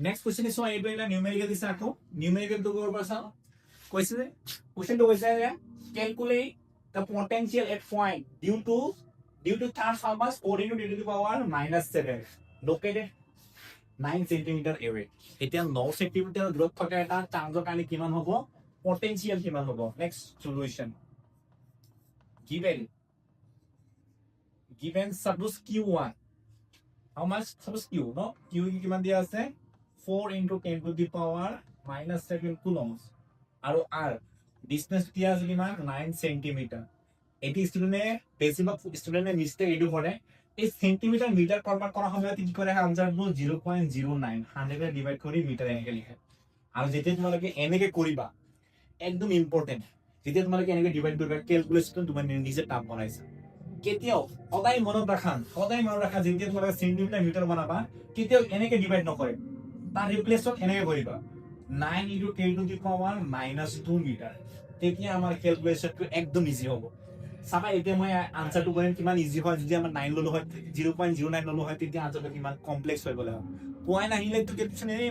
Next question is এইটো এটা numerical দিছে আকৌ নিউমেৰিকেল টো কৰিব পাৰছা কৈছে যে কোৱেশ্চনটো কৈছে যে calculate the potential at point due to charge how much 4 into 10 to the power -7 located 9 centimeter away এতিয়া 9 centimeter দূৰত থকা এটা চাৰ্জৰ কাৰণে কিমান হ'ব পটেনশিয়াল কিমান হ'ব next solution given suppose q1 how much suppose q no q কিমান দিয়া আছে 4 into 10 to the power -7 coulombs আৰু r ডিসটেন্স দিয়া আছে কিমান 9 সেন্টিমিটার এটি স্টুডেন্টে বেশিরভাগ স্টুডেন্টের মিস্টেক এটু করে এই সেন্টিমিটার মিটার কনভার্ট করা হবে কি করে আনসার হলো 0.09 100 এ ডিভাইড করি মিটার এনেকে লিখে আর যেতে তোমাকে এনেকে করিবা একদম ইম্পর্টেন্ট যেতে তোমাকে এনেকে ডিভাইড করবা ক্যালকুলেশন তোমার নিজে টাপ বানাইছা কেতিয়াও সদায় মনত রাখা যেতে তোমাকে সেন্টিমিটার মিটার বানাবা কেতিয়াও এনেকে ডিভাইড নকৰে তাৰ ৰিপ্লেসত এনেকে কৰিবা 9 into 10 to the power -2 metre তেতিয়া আমাৰ ক্যালকুলেশনটো একদম ইজি হ'ব সাবা এতিয়া মই আনসাৰটো কৰিম কিমান ইজি হয় যদি আমাৰ 9 ললো হয় 0.09 ললো হয় তেতিয়া আনসারটো কিমান কমপ্লেক্স হৈ গলে পয়েন্ট আহিলে তো ক্যালকুলেশন এই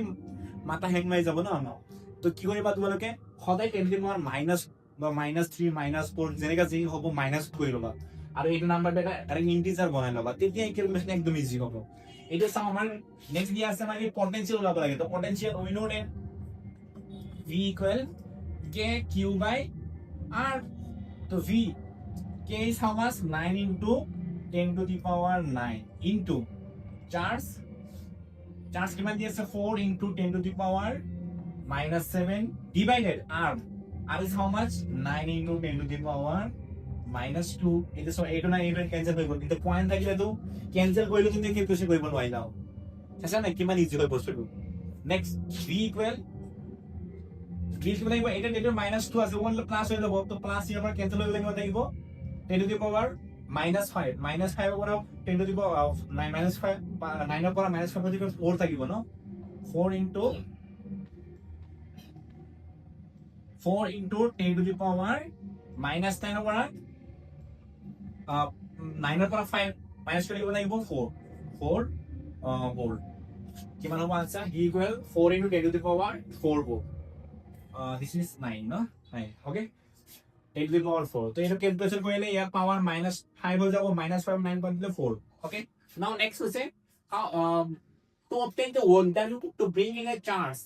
মাথা হ্যাং মাৰি যাব না আমাৰ তো কি কৰিবা তোমালোকে সদায় 10 to the power মাইনাস বা -3 -4 যেনেকা যি হ'ব -2 কৰি লবা আৰু এইটো নাম্বাৰটা ডাইৰেক্ট ইন্টিজাৰ বনাই লবা তেতিয়া এই ক্যালকুলেশন একদম ইজি হ'ব এটা চাও আমাৰ নেক্সট দিয়া আছে মানে পটেনশিয়াল ওলাব লাগে তো potential we know that V equal K Q by R. So V K is how much 9 into 10 to the power 9 into charge কিমান দিয়ে আছে 4 into 10 to the power -7 divided R is how much 9 into 10 to the power -2 এটা so 8 না 8 cancel হৈ গল কিন্তু point থাকিলে তো cancel কৰিলে তুমি কি কোৱেশ্চন কৰিব নোৱাৰিলা আছে না কিমান ইজি হৈ বস্তুটো next V equal This will be 8 and 8 minus 2 as one plus হৈ যাব তো প্লাস ইয়াৰ পৰা ক্যান্সেল হৈ গলে থাকিব 10 to the power -5 over 10 to the power of 9 -5 9 ৰ পৰা -5 হৈ গলে 4 থাকিব ন 4 into 10 to the power -10 ৰ পৰা 9 ৰ পৰা 5 মাইনাস কৰিব লাগিব 4 ভোল্ট কিমান হ'ব answer E equal 4 into 10 to the power 4 volt this is 9 no 9 okay 10 to the power 4 তো এটা ক্যালকুলেশন কৰিলে ইয়াৰ পাওয়ার -5 হৈ যাব -5 9 পইণ্ট 4 okay now next হৈছে to obtain the work done to bring in a charge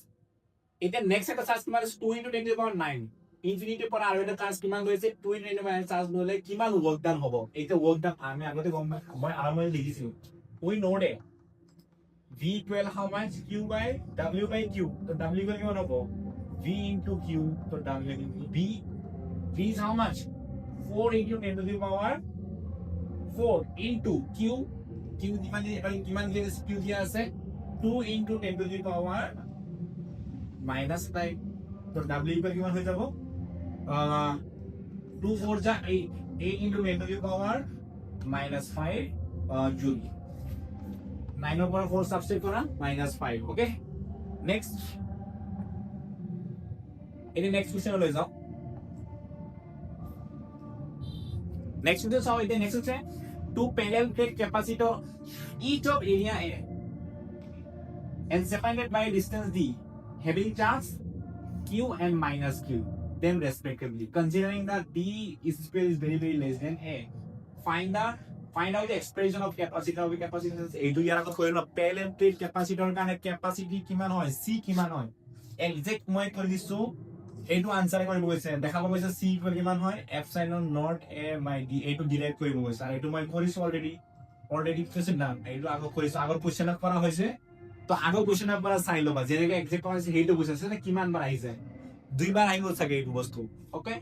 এটা next এটা charge কিমান 2 into 10 to the power 9 infinity পৰা আৰু এটা চার্জ কিমান গৈছে 2 into 10 to the power charge নলে কিমান ওয়ার্ক ডান হ'ব এইটা ওয়ার্ক ডান আমি আগতে গম মই আৰামে লিখিছো we know that V equal how much Q by W by Q তো W equal কিমান হ'ব V into Q so W into V is how much 4 into 10 to the power 4 into Q কিমান দিয়ে Q দিয়া আছে 2 into 10 to the power -5 তো W equal কিমান হৈ যাব 2 4 যা 8 into 10 to the power -5 জুল 9 over 4 substitute করা -5 okay next ini next question লৈ যাও next video চাও এটা next আছে two parallel plate capacitor each of area A and separated by distance D having charge Q and -Q them respectively considering that D is very less than A find out the expression of capacitor of capacitance এইটো ইয়াৰ আগত কৈলো parallel plate capacitor কাৰণে capacity কিমান হয় C কিমান হয় exact মই কৈ দিছো এইটো আনসার কৰিব গৈছে দেখাব গৈছে C ইকুৱেল কিমান হয় epsilon naught A by D এইটো ডিৰাইভ কৰিব গৈছে আৰু এইটো মই কৰিছো অলৰেডি কৈছে না এইটো আগত কৰিছো আগৰ কোৱেশ্চনত কৰা হৈছে তো আগৰ কোৱেশ্চনৰ পৰা চাই লবা যেনেকৈ এক্সাক্ট হৈছে সেইটো বুজাইছে না কিমান বাৰ আহিছে দুইবাৰ আহিব চাগে এইটো বস্তু ওকে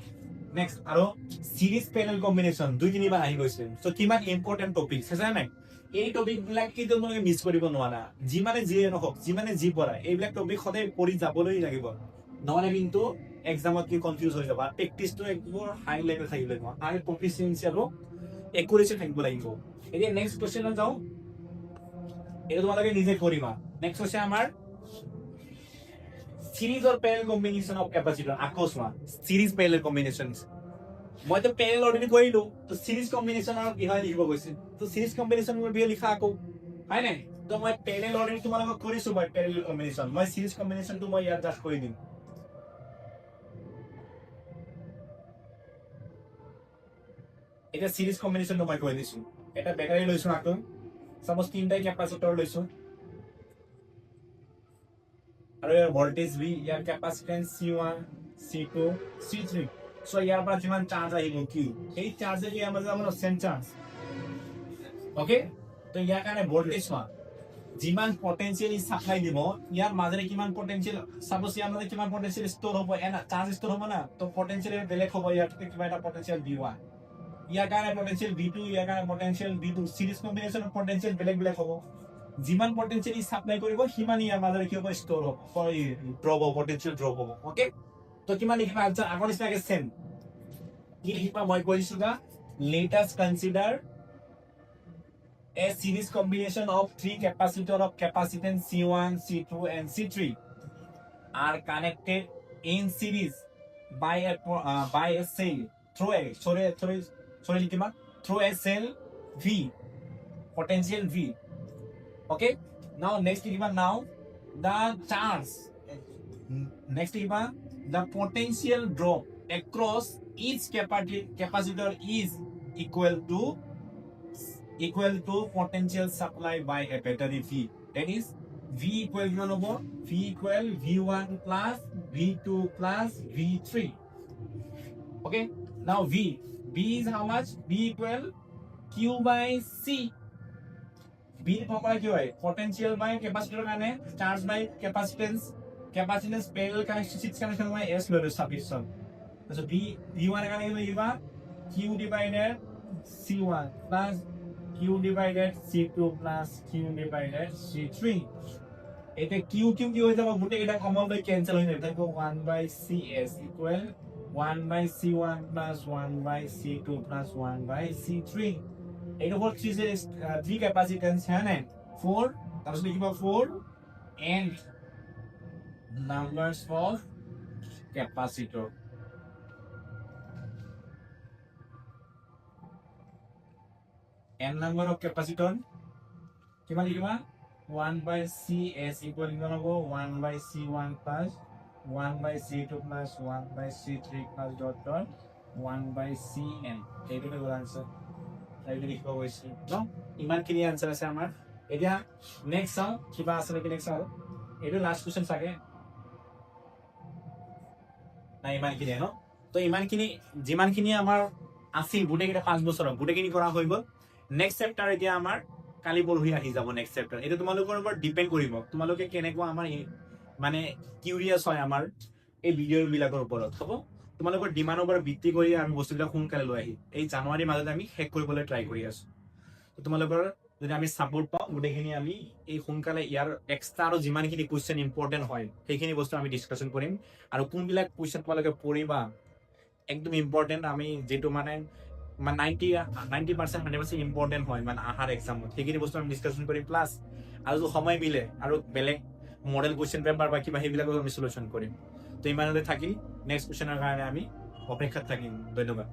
নেক্সট আৰু সিৰিজ প্যানেল কম্বিনেশন দুই তিনিবাৰ আহি গৈছে সো কিমান ইম্পৰ্টেন্ট টপিক আছে নাই এই টপিক বিলাক কি তোমালোকে মিস কৰিব নোৱাৰা যিমানে যি নহওক যিমানে যি পঢ়া এইবিলাক টপিক সদায় পঢ়ি যাবলৈ লাগিব নহলে কিন্তু এক্সামত কি কনফিউজ হৈ যাবা প্ৰেক্টিসটো একদম হাই লেভেল থাকিব লাগিব আৰু প্ৰফিচিয়েন্সি আৰু একুৰেসি থাকিব লাগিব এতিয়া নেক্সট কোৱেশ্চনত যাও এটা তোমালোকে নিজে কৰিবা নেক্সট হৈছে আমাৰ series or parallel combination of capacitor আকস্মা series parallel combinations মই তো parallel অলরেডি কৰিলো তো series combination আৰু কি হয় লিখিব গৈছে তো series combination মোৰ বিয়ে লিখা আকৌ হয় নাই তো মই প্যাৰেলেল অলৰেডি তোমালোকক কৰিছো মই প্যাৰেলেল কম্বিনেশ্যন মই সিৰিজ কম্বিনেশ্যনটো মই ইয়াত জাস্ট কৰি দিম এটা সিৰিজ কম্বিনেশন মই কৈ দিছো এটা ব্যাটাৰি লৈছো আকৌ সাপোজ তিনটাই ক্যাপাসিটৰ লৈছো আৰু ইয়াৰ ভোল্টেজ V ইয়াৰ capacitance C1 C2 C3 so ইয়াৰ পৰা যিমান চাৰ্জ আহিব Q এই চাৰ্জে কি আমাৰ যাব সেম চাৰ্জ ওকে তো ইয়াৰ কাৰণে ভোল্টেজ মা যিমান পটেনশিয়াল সাপ্লাই দিব ইয়াৰ মাজেৰে কিমান পটেনশিয়াল সাপোজ ইয়াৰ মাজে কিমান পটেনশিয়াল ষ্টৰ হ'ব এনা চাৰ্জ ষ্টৰ হ'ব না তো পটেনশিয়াল বেলেগ হ'ব ইয়াৰ কিবা এটা পটেনশিয়াল V1 ইয়াৰ কাৰণে পটেনশিয়াল V2 ইয়াৰ কাৰণে পটেনশিয়াল V2 সিৰিজ কম্বিনেশন পটেনশিয়াল বেলেগ বেলেগ হ'ব যিমান পটেনশিয়াল সাপ্লাই কৰিব সিমান ইয়াৰ মাজেৰে কি হ'ব ষ্টৰ হ'ব সৰি ড্ৰপ হ'ব পটেনশিয়াল ড্ৰপ হ'ব ওকে তো কিমান লিখিবা আনসাৰ আগৰ নিচিনাকে সেম কি লিখিবা মই কৈছো গা let us consider a series combination of three capacitor of capacitance C1 C2 and C3 are connected in series by a cell through a through a cell V potential V okay now next given now the charge next given the potential drop across each capacitor is equal to potential supply by a battery V that is V equal V equal V1 plus V2 plus V3 okay now V is how much V equal Q by C B formula কি হয় potential by capacitor কাৰণে charge by capacitance parallel connection 6 connection by S লৈ substitution so V1 কাৰণে লিখিবা Q divided C1 plus Q divided C2 plus Q divided C3 এটা Q কি হৈ যাব গুটে এটা কমন লৈ ক্যান্সেল হৈ যাব তাকো 1 by CS equal 1 by C1 plus 1 by C2 plus 1 by C3 এটা হল three capacitance है ना 4 তারপর লিখিবা 4 and numbers of capacitor n number of capacitor কিমান লিখিবা 1 by CS equal to 1 by C1 plus 1 by C2 plus 1 by C3 plus dot 1 by CN এইটো হ'ল answer এইটো লিখিব গৈছে ন ইমান খিনি आंसर আছে আমাৰ এতিয়া নেক্সট চাও কিবা আছে নেকি নেক্সট চাও এইটো লাস্ট কোশ্চেন চাগে না ইমান খিনি ন তো ইমান খিনি যিমান খিনি আমাৰ আছিল গুটেকিটা 5 বছৰ গুটেকিনি কৰা হৈ গ'ল নেক্সট চেপ্টাৰ এতিয়া আমাৰ কালি পৰহি আহি যাব নেক্সট চেপ্টাৰ এটা তোমালোকৰ ওপৰত ডিপেন্ড কৰিব তোমালোকে কেনেকুৱা আমাৰ মানে কিউৰিয়াস হয় আমাৰ এই ভিডিও বিলাকৰ ওপৰত হ'ব তোমালোকৰ ডিমান্ডৰ ওপৰত ভিত্তি কৰি আমি বস্তুবিলাক সোনকালে লৈ আহি এই জানুৱাৰী মাহত আমি শেষ কৰিবলৈ ট্ৰাই কৰি আছো তো তোমালোকৰ যদি আমি সাপোৰ্ট পাওঁ গুটেখিনি আমি এই সোনকালে ইয়াৰ এক্সট্ৰা আৰু যিমানখিনি কোৱেশ্চন ইম্পৰ্টেন্ট হয় সেইখিনি বস্তু আমি ডিসকাশন কৰিম আৰু কোনবিলাক কোৱেশ্চন তোমালোকে পঢ়িবা একদম ইম্পৰ্টেন্ট আমি যেটো মানে 90% 100% ইম্পৰ্টেন্ট হয় মানে আহাৰ এক্সামত সেইখিনি বস্তু আমি ডিসকাশন কৰিম প্লাস আৰু সময় মিলে আৰু বেলেগ মডেল কোৱেশ্চন পেপাৰ বা কিবা সেইবিলাকো আমি সলিউশন কৰিম তো ইমানতে থাকি নেক্সট কোৱেশ্চনৰ কাৰণে আমি অপেক্ষাত থাকিম ধন্যবাদ